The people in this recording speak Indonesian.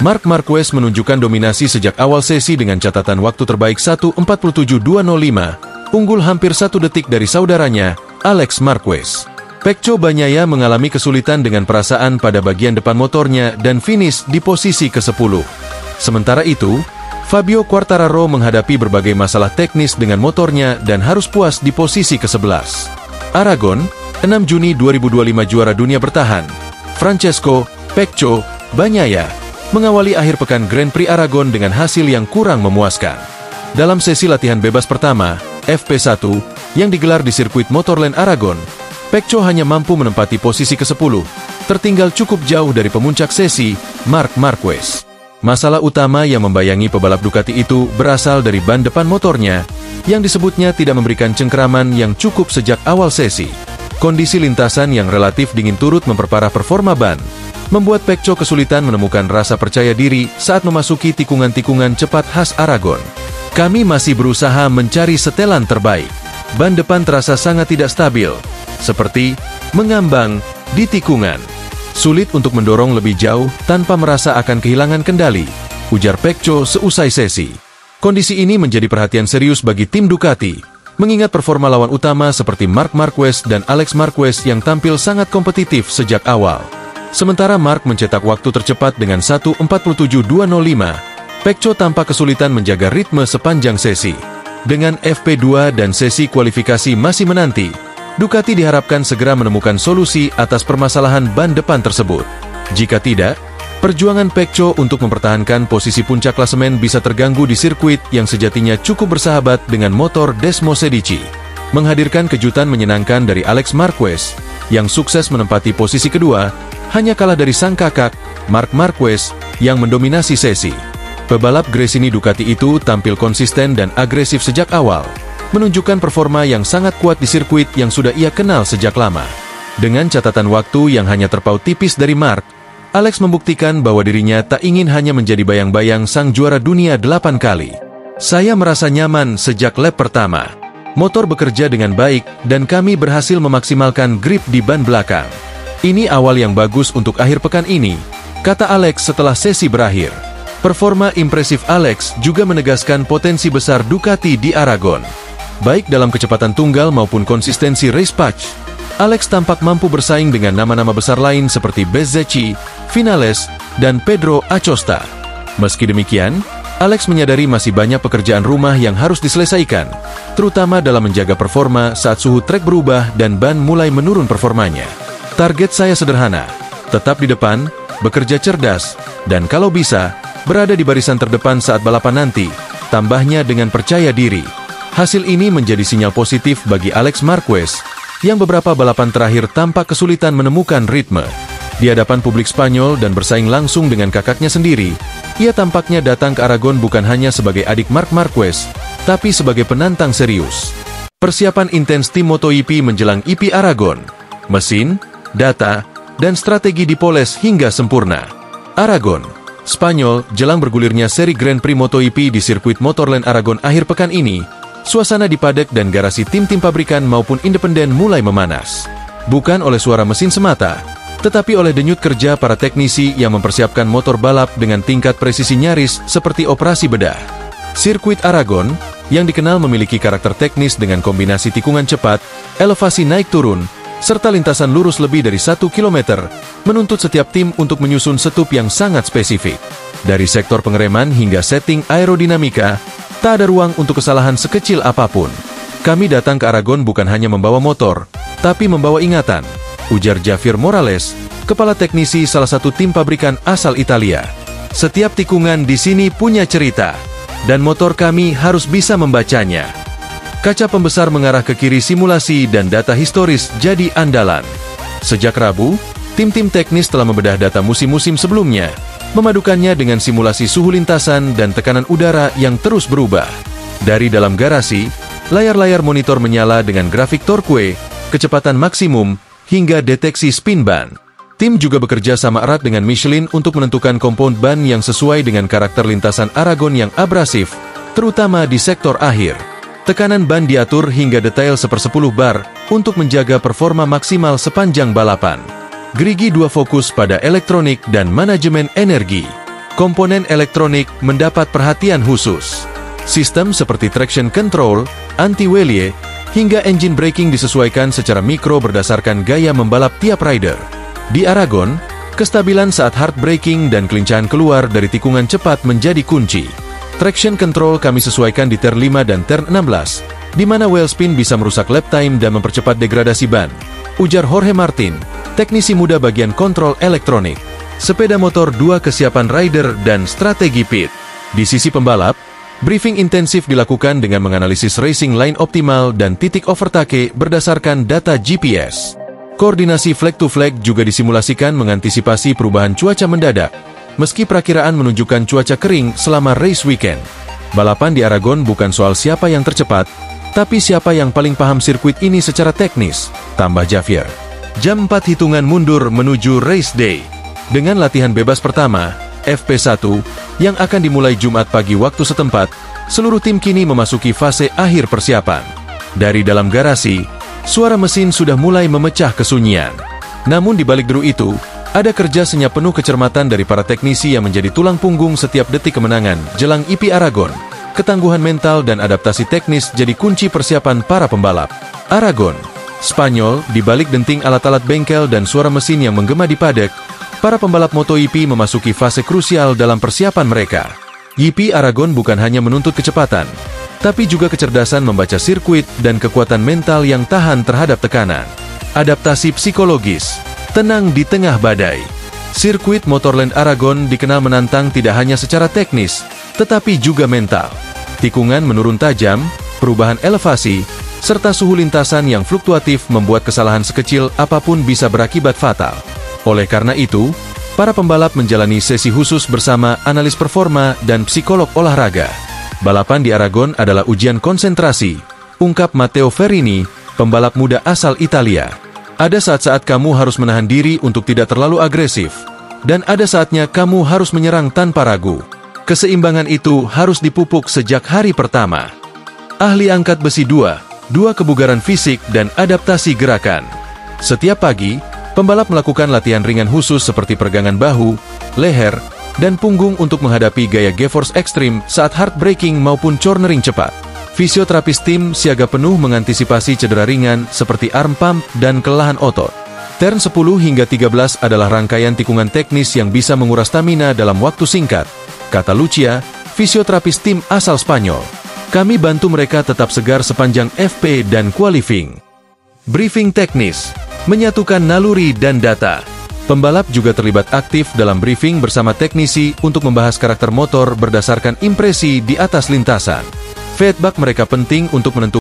Marc Marquez menunjukkan dominasi sejak awal sesi dengan catatan waktu terbaik 1:47.205, unggul hampir 1 detik dari saudaranya, Alex Marquez. Pecco Bagnaia mengalami kesulitan dengan perasaan pada bagian depan motornya dan finish di posisi ke-10. Sementara itu, Fabio Quartararo menghadapi berbagai masalah teknis dengan motornya dan harus puas di posisi ke-11. Aragon, 6 Juni 2025 juara dunia bertahan, Francesco Pecco Bagnaia mengawali akhir pekan Grand Prix Aragon dengan hasil yang kurang memuaskan. Dalam sesi latihan bebas pertama, FP1, yang digelar di sirkuit Motorland Aragon, Pecco hanya mampu menempati posisi ke-10, tertinggal cukup jauh dari pemuncak sesi, Marc Marquez. Masalah utama yang membayangi pebalap Ducati itu berasal dari ban depan motornya, yang disebutnya tidak memberikan cengkeraman yang cukup sejak awal sesi. Kondisi lintasan yang relatif dingin turut memperparah performa ban, membuat Pecco kesulitan menemukan rasa percaya diri saat memasuki tikungan-tikungan cepat khas Aragon. Kami masih berusaha mencari setelan terbaik. Ban depan terasa sangat tidak stabil, seperti mengambang di tikungan. Sulit untuk mendorong lebih jauh tanpa merasa akan kehilangan kendali, ujar Pecco seusai sesi. Kondisi ini menjadi perhatian serius bagi tim Ducati, mengingat performa lawan utama seperti Marc Marquez dan Alex Marquez yang tampil sangat kompetitif sejak awal. Sementara Marc mencetak waktu tercepat dengan 1:47.205, Pecco tampak kesulitan menjaga ritme sepanjang sesi. Dengan FP2 dan sesi kualifikasi masih menanti, Ducati diharapkan segera menemukan solusi atas permasalahan ban depan tersebut. Jika tidak, perjuangan Pecco untuk mempertahankan posisi puncak klasemen bisa terganggu di sirkuit yang sejatinya cukup bersahabat dengan motor Desmosedici. Menghadirkan kejutan menyenangkan dari Alex Marquez, yang sukses menempati posisi kedua, hanya kalah dari sang kakak, Marc Marquez, yang mendominasi sesi. Pebalap Gresini Ducati itu tampil konsisten dan agresif sejak awal, menunjukkan performa yang sangat kuat di sirkuit yang sudah ia kenal sejak lama. Dengan catatan waktu yang hanya terpaut tipis dari Marc, Alex membuktikan bahwa dirinya tak ingin hanya menjadi bayang-bayang sang juara dunia 8 kali. Saya merasa nyaman sejak lap pertama. Motor bekerja dengan baik dan kami berhasil memaksimalkan grip di ban belakang. Ini awal yang bagus untuk akhir pekan ini, kata Alex setelah sesi berakhir. Performa impresif Alex juga menegaskan potensi besar Ducati di Aragon. Baik dalam kecepatan tunggal maupun konsistensi race pace, Alex tampak mampu bersaing dengan nama-nama besar lain seperti Bezzecchi, Vinales, dan Pedro Acosta. Meski demikian, Alex menyadari masih banyak pekerjaan rumah yang harus diselesaikan, terutama dalam menjaga performa saat suhu trek berubah dan ban mulai menurun performanya. Target saya sederhana, tetap di depan, bekerja cerdas, dan kalau bisa, berada di barisan terdepan saat balapan nanti, tambahnya dengan percaya diri. Hasil ini menjadi sinyal positif bagi Alex Marquez, yang beberapa balapan terakhir tampak kesulitan menemukan ritme. Di hadapan publik Spanyol dan bersaing langsung dengan kakaknya sendiri, ia tampaknya datang ke Aragon bukan hanya sebagai adik Marc Marquez, tapi sebagai penantang serius. Persiapan intens tim MotoGP menjelang IP Aragon. Mesin, data, dan strategi dipoles hingga sempurna. Aragon, Spanyol, jelang bergulirnya seri Grand Prix MotoGP di sirkuit Motorland Aragon akhir pekan ini, suasana di paddock dan garasi tim-tim pabrikan maupun independen mulai memanas. Bukan oleh suara mesin semata, tetapi oleh denyut kerja para teknisi yang mempersiapkan motor balap dengan tingkat presisi nyaris seperti operasi bedah. Sirkuit Aragon, yang dikenal memiliki karakter teknis dengan kombinasi tikungan cepat, elevasi naik turun, serta lintasan lurus lebih dari 1 km, menuntut setiap tim untuk menyusun setup yang sangat spesifik. Dari sektor pengereman hingga setting aerodinamika, tak ada ruang untuk kesalahan sekecil apapun. Kami datang ke Aragon bukan hanya membawa motor, tapi membawa ingatan, ujar Javier Morales, kepala teknisi salah satu tim pabrikan asal Italia. Setiap tikungan di sini punya cerita, dan motor kami harus bisa membacanya. Kaca pembesar mengarah ke kiri simulasi dan data historis jadi andalan. Sejak Rabu, tim-tim teknis telah membedah data musim-musim sebelumnya, memadukannya dengan simulasi suhu lintasan dan tekanan udara yang terus berubah. Dari dalam garasi, layar-layar monitor menyala dengan grafik torque, kecepatan maksimum, hingga deteksi spin ban. Tim juga bekerja sama erat dengan Michelin untuk menentukan compound ban yang sesuai dengan karakter lintasan Aragon yang abrasif, terutama di sektor akhir. Tekanan ban diatur hingga detail 1/10 bar untuk menjaga performa maksimal sepanjang balapan. Grigi 2 fokus pada elektronik dan manajemen energi. komponen elektronik mendapat perhatian khusus. Sistem seperti traction control, anti-wheelie, hingga engine braking disesuaikan secara mikro berdasarkan gaya membalap tiap rider. Di Aragon, kestabilan saat hard braking dan kelincahan keluar dari tikungan cepat menjadi kunci. Traction control kami sesuaikan di turn 5 dan turn 16, di mana wheel spin bisa merusak lap time dan mempercepat degradasi ban, ujar Jorge Martin, teknisi muda bagian kontrol elektronik. Sepeda motor 2 kesiapan rider dan strategi pit. Di sisi pembalap, briefing intensif dilakukan dengan menganalisis racing line optimal dan titik overtake berdasarkan data GPS. Koordinasi flag-to-flag juga disimulasikan mengantisipasi perubahan cuaca mendadak, meski perakiraan menunjukkan cuaca kering selama race weekend. Balapan di Aragon bukan soal siapa yang tercepat, tapi siapa yang paling paham sirkuit ini secara teknis, tambah Javier. Jam 4 hitungan mundur menuju race day. Dengan latihan bebas pertama, FP1, yang akan dimulai Jumat pagi waktu setempat, seluruh tim kini memasuki fase akhir persiapan. Dari dalam garasi, suara mesin sudah mulai memecah kesunyian. Namun di balik deru itu, ada kerja senyap penuh kecermatan dari para teknisi yang menjadi tulang punggung setiap detik kemenangan jelang IP Aragon. Ketangguhan mental dan adaptasi teknis jadi kunci persiapan para pembalap. Aragon, Spanyol, di balik denting alat-alat bengkel dan suara mesin yang menggema di paddock, para pembalap MotoGP memasuki fase krusial dalam persiapan mereka. GP Aragon bukan hanya menuntut kecepatan, tapi juga kecerdasan membaca sirkuit dan kekuatan mental yang tahan terhadap tekanan. Adaptasi psikologis, tenang di tengah badai. Sirkuit Motorland Aragon dikenal menantang tidak hanya secara teknis, tetapi juga mental. Tikungan menurun tajam, perubahan elevasi, serta suhu lintasan yang fluktuatif membuat kesalahan sekecil apapun bisa berakibat fatal. Oleh karena itu, para pembalap menjalani sesi khusus bersama analis performa dan psikolog olahraga. Balapan di Aragon adalah ujian konsentrasi, ungkap Matteo Ferrini, pembalap muda asal Italia. Ada saat-saat kamu harus menahan diri untuk tidak terlalu agresif, dan ada saatnya kamu harus menyerang tanpa ragu. Keseimbangan itu harus dipupuk sejak hari pertama. Ahli angkat besi 2 kebugaran fisik dan adaptasi gerakan. Setiap pagi, pembalap melakukan latihan ringan khusus seperti peregangan bahu, leher, dan punggung untuk menghadapi gaya G-force ekstrim saat hard braking maupun cornering cepat. Fisioterapis tim siaga penuh mengantisipasi cedera ringan seperti arm pump dan kelelahan otot. Turn 10 hingga 13 adalah rangkaian tikungan teknis yang bisa menguras stamina dalam waktu singkat, kata Lucia, fisioterapis tim asal Spanyol. Kami bantu mereka tetap segar sepanjang FP dan qualifying. Briefing teknis, menyatukan naluri dan data. Pembalap juga terlibat aktif dalam briefing bersama teknisi untuk membahas karakter motor berdasarkan impresi di atas lintasan. Feedback mereka penting untuk menentukan